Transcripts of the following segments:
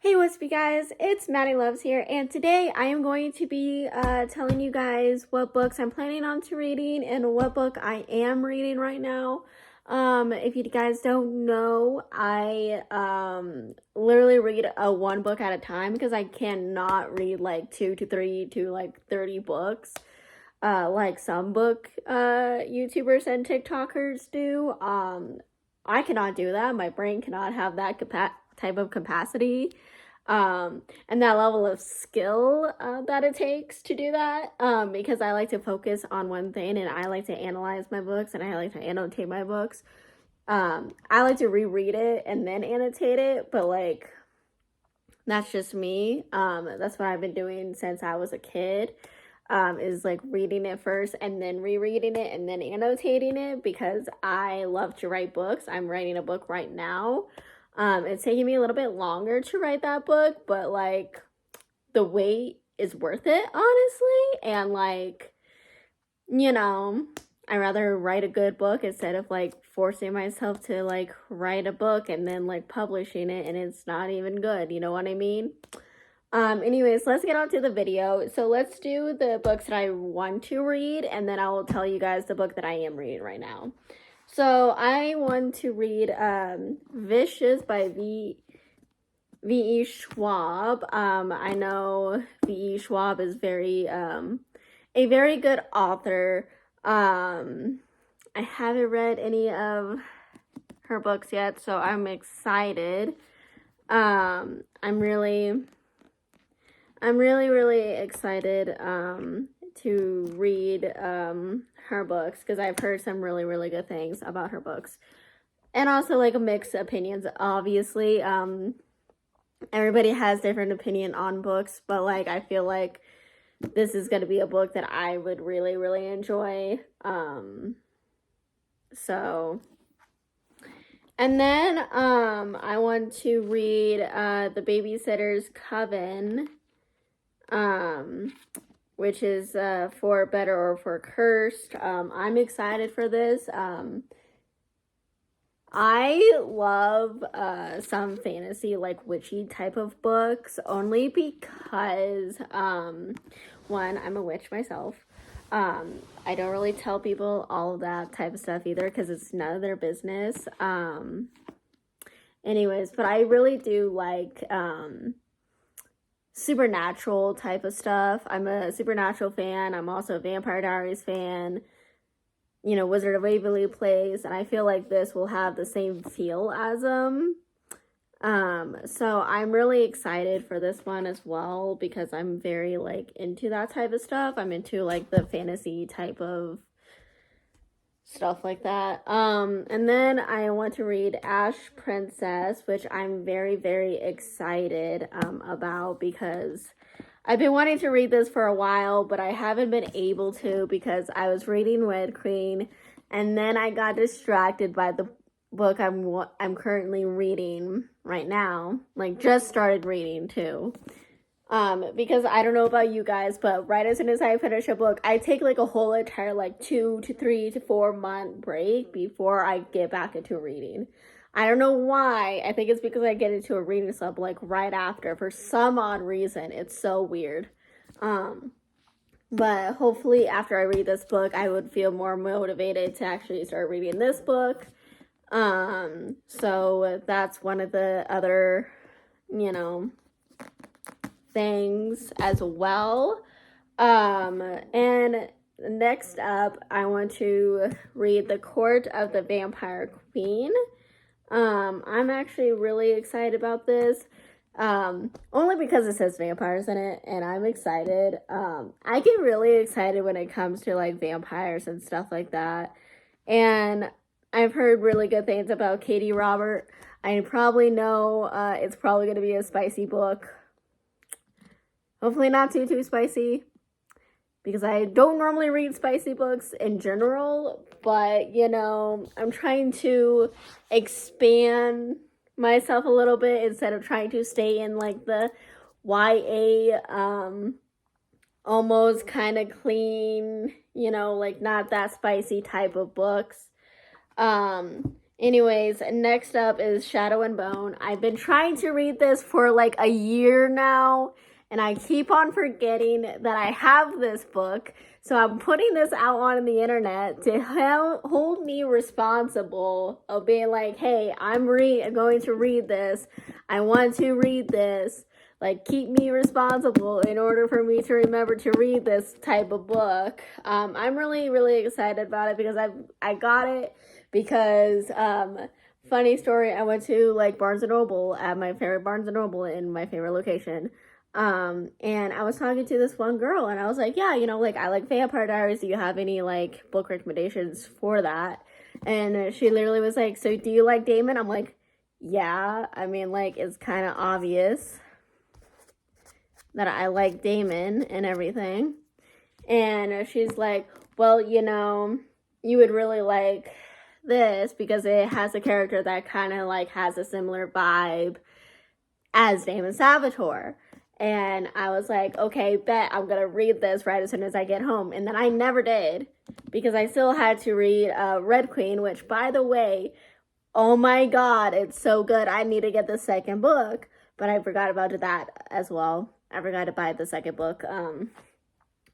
Hey, what's up, you guys? It's Maddie Loves here, and today I am going to be telling you guys what books I'm planning on to reading and what book I am reading right now. If you guys don't know, I literally read one book at a time because I cannot read like 2 to 3 to like 30 books. Like some book YouTubers and TikTokers do. I cannot do that. My brain cannot have that type of capacity and that level of skill that it takes to do that, because I like to focus on one thing and I like to analyze my books and I like to annotate my books. I like to reread it and then annotate it, but like that's just me. That's what I've been doing since I was a kid, is like reading it first and then rereading it and then annotating it because I love to write books. I'm writing a book right now. It's taking me a little bit longer to write that book, but like the wait is worth it, honestly. And like, I'd rather write a good book instead of like forcing myself to like write a book and then like publishing it and it's not even good. You know what I mean? Anyways, let's get on to the video. So let's do the books that I want to read and then I will tell you guys the book that I am reading right now. So I want to read Vicious by V.E. Schwab. I know V.E. Schwab is a very good author. I haven't read any of her books yet, so I'm excited. I'm really excited to read her books because I've heard some really good things about her books, and also like mixed opinions. Obviously, everybody has different opinion on books, but like I feel like this is going to be a book that I would really enjoy. So, and then I want to read The Babysitter's Coven, which is For Better or For Cursed. I'm excited for this. I love some fantasy, like witchy type of books, only because, one, I'm a witch myself. I don't really tell people all of that type of stuff either because it's none of their business. Anyways, but I really do like supernatural type of stuff. I'm a Supernatural fan. I'm also a Vampire Diaries fan. Wizard of Waverly Place, and I feel like this will have the same feel as them. So I'm really excited for this one as well because I'm very like into that type of stuff. I'm into like the fantasy type of stuff like that. And then I want to read Ash Princess, which I'm very excited about because I've been wanting to read this for a while, but I haven't been able to because I was reading Red Queen, and then I got distracted by the book I'm currently reading right now. Like, just started reading, too. Because I don't know about you guys, but right as soon as I finish a book, I take like a whole entire like 2 to 3 to 4 month break before I get back into reading. I don't know why. I think it's because I get into a reading slump like right after for some odd reason. It's so weird. But hopefully after I read this book, I would feel more motivated to actually start reading this book. So that's one of the other, things as well. And next up, I want to read The Court of the Vampire Queen. I'm actually really excited about this, only because it says vampires in it, and I'm excited. I get really excited when it comes to, like, vampires and stuff like that, and I've heard really good things about Katie Robert. I probably know, it's probably going to be a spicy book. Hopefully not too spicy, because I don't normally read spicy books in general, but, I'm trying to expand myself a little bit instead of trying to stay in, like, the YA, almost kind of clean, like, not that spicy type of books. Anyways, next up is Shadow and Bone. I've been trying to read this for like a year now, and I keep on forgetting that I have this book. So I'm putting this out on the internet to hold me responsible of being like, hey, I'm going to read this. I want to read this. Like, keep me responsible in order for me to remember to read this type of book. I'm really, really excited about it because I got it because funny story, I went to like Barnes and Noble at my favorite Barnes and Noble in my favorite location. And I was talking to this one girl and I was like, yeah, like I like Vampire Diaries. Do you have any like book recommendations for that? And she literally was like, so do you like Damon? I'm like, yeah, I mean, like, it's kind of obvious that I like Damon and everything. And she's like, well, you would really like this because it has a character that kind of like has a similar vibe as Damon Salvatore. And I was like, okay, bet I'm gonna read this right as soon as I get home. And then I never did because I still had to read Red Queen, which, by the way, oh my god, it's so good. I need to get the second book, but I forgot about that as well. I forgot to buy the second book. We're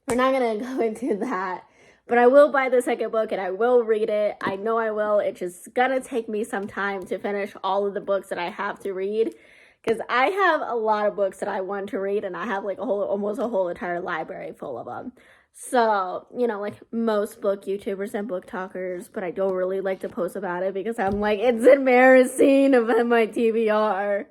not gonna go into that, but I will buy the second book and I will read it. I know I will. It's just gonna take me some time to finish all of the books that I have to read because I have a lot of books that I want to read and I have like almost a whole entire library full of them. So, like most book YouTubers and book talkers, but I don't really like to post about it because I'm like, it's embarrassing of my TBR.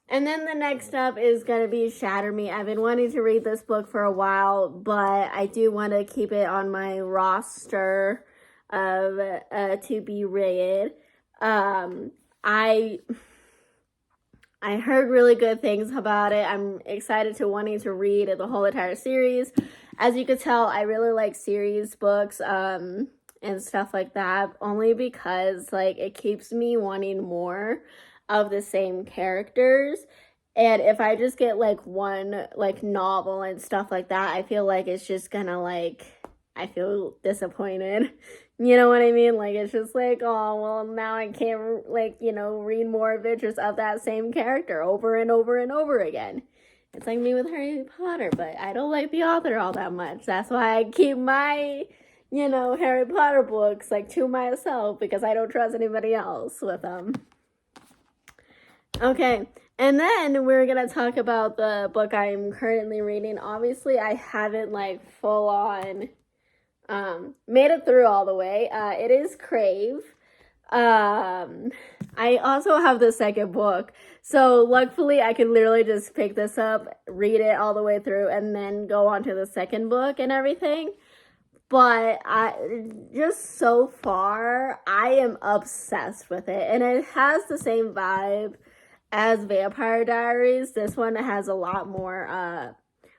And then the next up is going to be Shatter Me. I've been wanting to read this book for a while, but I do want to keep it on my roster of to be read. I heard really good things about it. I'm excited to wanting to read the whole entire series. As you could tell, I really like series books and stuff like that, only because like it keeps me wanting more of the same characters. And if I just get like one like novel and stuff like that, I feel like it's just gonna like, I feel disappointed. You know what I mean? Like, it's just like, oh, well, now I can't, like, read more adventures of that same character over and over and over again. It's like me with Harry Potter, but I don't like the author all that much. That's why I keep my, Harry Potter books, like, to myself because I don't trust anybody else with them. Okay, and then we're going to talk about the book I'm currently reading. Obviously, I haven't, like, full on made it through all the way. It is Crave. I also have the second book, so luckily I can literally just pick this up, read it all the way through, and then go on to the second book and everything. But just so far, I am obsessed with it, and it has the same vibe as Vampire Diaries. This one has a lot more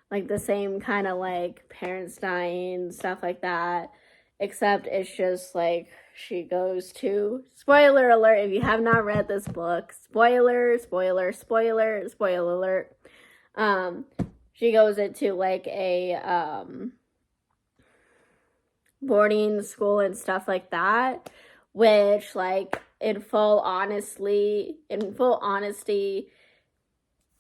like the same kind of like parents dying, stuff like that, except it's just like she goes to, spoiler alert if you have not read this book, spoiler alert, she goes into like a boarding school and stuff like that, which like in full honesty,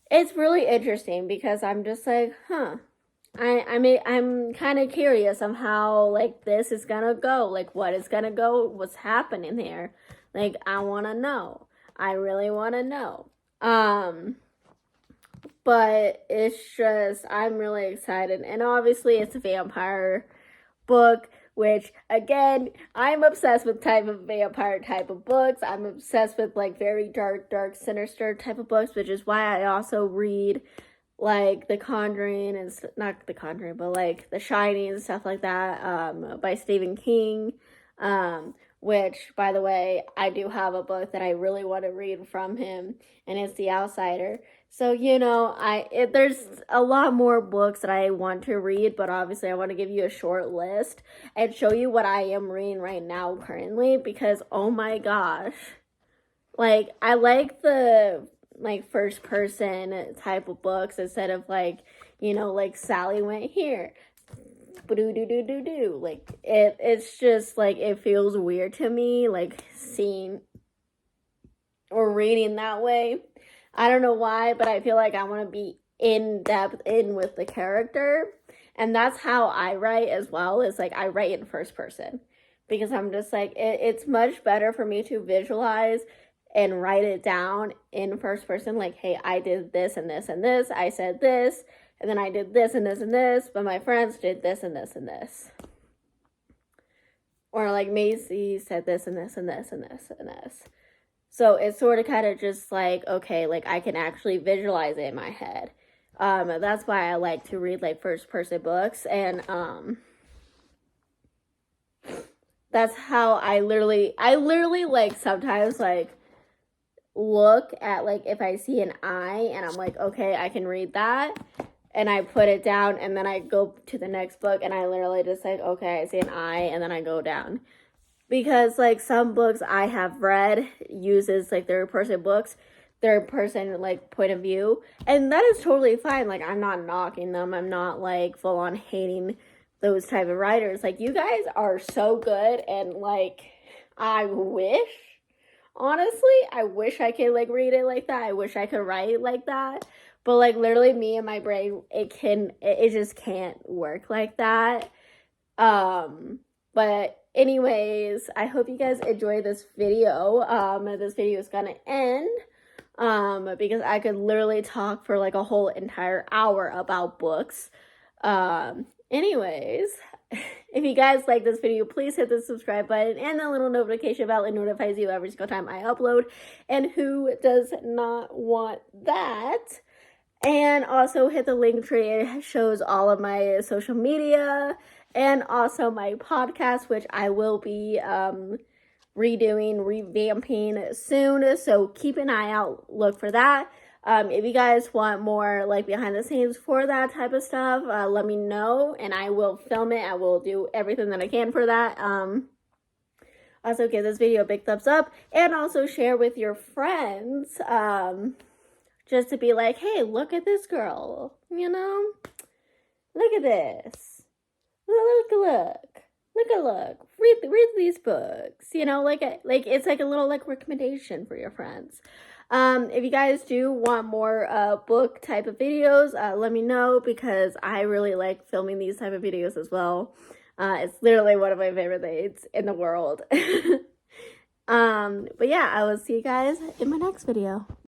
it's really interesting because I'm just like, I'm kind of curious of how like this is gonna go, like what is gonna go, what's happening here. Like I want to know. I really want to know. But it's just, I'm really excited, and obviously it's a vampire book, which again, I'm obsessed with type of vampire type of books. I'm obsessed with like very dark, sinister type of books, which is why I also read like The Conjuring and not The Conjuring, but like The Shining and stuff like that, by Stephen King. Which, by the way, I do have a book that I really want to read from him, and it's The Outsider. So, there's a lot more books that I want to read, but obviously I want to give you a short list and show you what I am reading right now currently, because, oh my gosh, like, I like the, like, first person type of books instead of, like, like Sally went here, do. Like, it's just, like, it feels weird to me, like, seeing or reading that way. I don't know why, but I feel like I want to be in depth in with the character. And that's how I write as well, is like I write in first person. Because I'm just like, it's much better for me to visualize and write it down in first person. Like, hey, I did this and this and this. I said this. And then I did this and this and this. But my friends did this and this and this. Or like Macy said this and this and this and this and this. So it's sort of kind of just like, okay, like I can actually visualize it in my head. That's why I like to read like first person books. And that's how I literally like sometimes like look at like if I see an I and I'm like, okay, I can read that. And I put it down and then I go to the next book and I literally just like, okay, I see an I and then I go down. Because like some books I have read uses like third person like point of view. And that is totally fine. Like I'm not knocking them. I'm not like full on hating those type of writers. Like you guys are so good and like I wish, honestly, I wish I could like read it like that. I wish I could write like that. But like literally me and my brain, it just can't work like that. But anyways, I hope you guys enjoy this video. This video is gonna end. Because I could literally talk for like a whole entire hour about books. Anyways, if you guys like this video, please hit the subscribe button and the little notification bell. It notifies you every single time I upload. And who does not want that? And also hit the link tree. It shows all of my social media and also my podcast, which I will be revamping soon. So keep an eye out, look for that. If you guys want more like behind the scenes for that type of stuff, let me know and I will film it. I will do everything that I can for that. Also give this video a big thumbs up and also share with your friends. Just to be like, hey, look at this girl, you know? Look at this. Look. Read these books, you know? Like it's like a little like recommendation for your friends. If you guys do want more book type of videos, let me know because I really like filming these type of videos as well. It's literally one of my favorite things in the world. But yeah, I will see you guys in my next video.